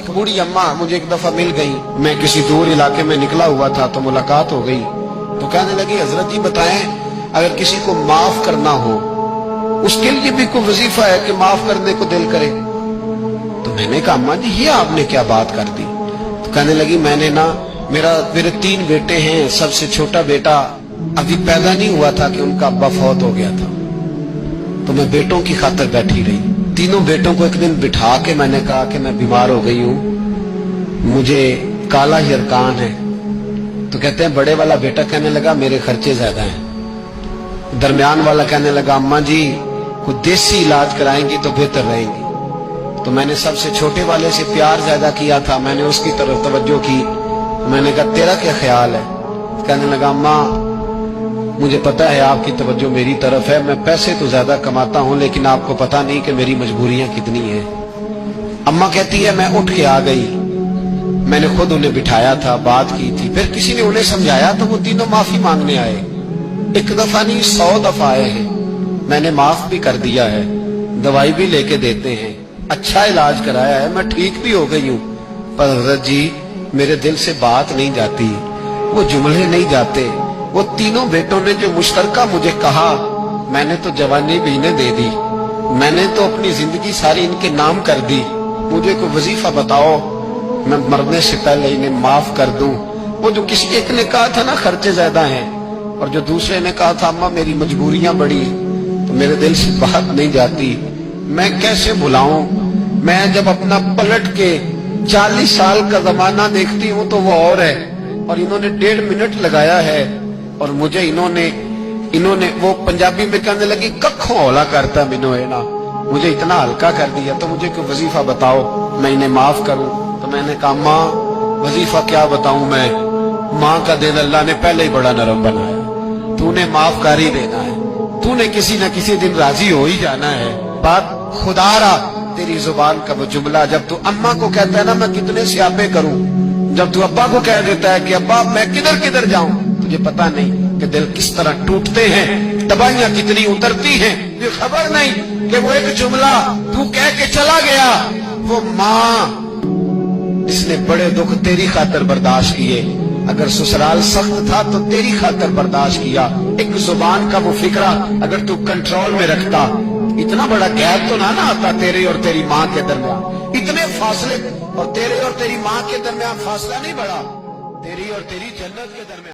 ایک बूढ़ी अम्मा मुझे एक दफा मिल गई, मैं किसी दूर इलाके में निकला हुआ था तो मुलाकात हो गई। तो कहने लगी, हजरत जी बताएं अगर किसी को माफ करना हो उसके लिए भी कोई वजीफा है कि माफ करने को दिल करे? तो मैंने कहा अम्मा जी ये आपने क्या बात कर दी? तो कहने लगी मैंने ना मेरे 3 बेटे हैं, सबसे छोटा बेटा अभी पैदा नहीं हुआ था कि उनका अब्बा फौत हो गया था। तो मैं बेटों की खातिर बैठी रही। तीनों बेटों को एक दिन बिठा के मैंने कहा कि मैं बीमार हो गई हूँ, मुझे काला हिरकान है। तो कहते हैं बड़े वाला बेटा कहने लगा मेरे खर्चे ज्यादा हैं। दरमियान वाला कहने लगा अम्मा जी कोई देसी इलाज कराएंगी तो बेहतर रहेंगी। तो मैंने सबसे छोटे वाले से प्यार ज्यादा किया था, मैंने उसकी तरफ तवज्जो की। मैंने कहा तेरा क्या ख्याल है? कहने लगा अम्मा मुझे पता है आपकी तवज्जो मेरी तरफ है, मैं पैसे तो ज्यादा कमाता हूं लेकिन आपको पता नहीं कि मेरी मजबूरियां कितनी हैं। अम्मा कहती है मैं उठ के आ गई, मैंने खुद उन्हें बिठाया था, बात की थी, फिर किसी ने उन्हें समझाया तो वो तीनों माफी मांगने आए। 1 दफा नहीं 100 दफा आए हैं। मैंने माफ भी कर दिया है, दवाई भी लेके देते हैं, अच्छा इलाज कराया है, मैं ठीक भी हो गई हूँ। पर हज़रत जी मेरे दिल से बात नहीं जाती, वो जुमले नहीं जाते। वो तीनों बेटों ने जो मुश्तरका मुझे कहा मैंने तो जवानी भी इन्हें दे दी, मैंने तो अपनी जिंदगी सारी इनके नाम कर दी। मुझे कोई वजीफा बताओ मैं मरने से पहले इन्हें माफ कर दूं। वो जो किसी एक ने कहा था ना खर्चे ज्यादा हैं, और जो दूसरे ने कहा था अम्मा मेरी मजबूरियां बड़ी, तो मेरे दिल से बात नहीं जाती, मैं कैसे भुलाऊं? मैं जब अपना पलट के 40 साल का जमाना देखती हूँ तो वो और है, और इन्होंने 1.5 मिनट लगाया है और मुझे इन्होंने वो पंजाबी में कहने लगी कखों हौला करता मिनो है ना, मुझे इतना हल्का कर दिया। तो मुझे कोई वजीफा बताओ मैं इन्हें माफ करूं। तो मैंने कहा माँ वजीफा क्या बताऊं मैं, माँ का दिल अल्लाह ने पहले ही बड़ा नरम बनाया, तूने माफ कर ही देना है, तूने किसी न किसी दिन राजी हो ही जाना है। बात खुदारा तेरी जुबान का वो जुमला जब तू अम्मा को कहता है ना मैं कितने स्यापे करूं, जब तू अब्बा को कह देता है कि अब्बा मैं किधर किधर जाऊं, तुझे पता नहीं कि दिल किस तरह टूटते हैं, तबाहियां कितनी उतरती हैं, तुझे खबर नहीं कि वो एक जुमला तू कह के चला गया, वो माँ इसने बड़े दुख तेरी खातिर बर्दाश्त किए। अगर ससुराल सख्त था तो तेरी खातिर बर्दाश्त किया। एक जुबान का वो फिक्रा अगर तू कंट्रोल में रखता, इतना बड़ा गैप तो ना आता तेरे और तेरी माँ के दरमियान, इतने फासले, और तेरे और तेरी माँ के दरमियान फासला नहीं बढ़ा, तेरी और तेरी जन्नत के दरमियान।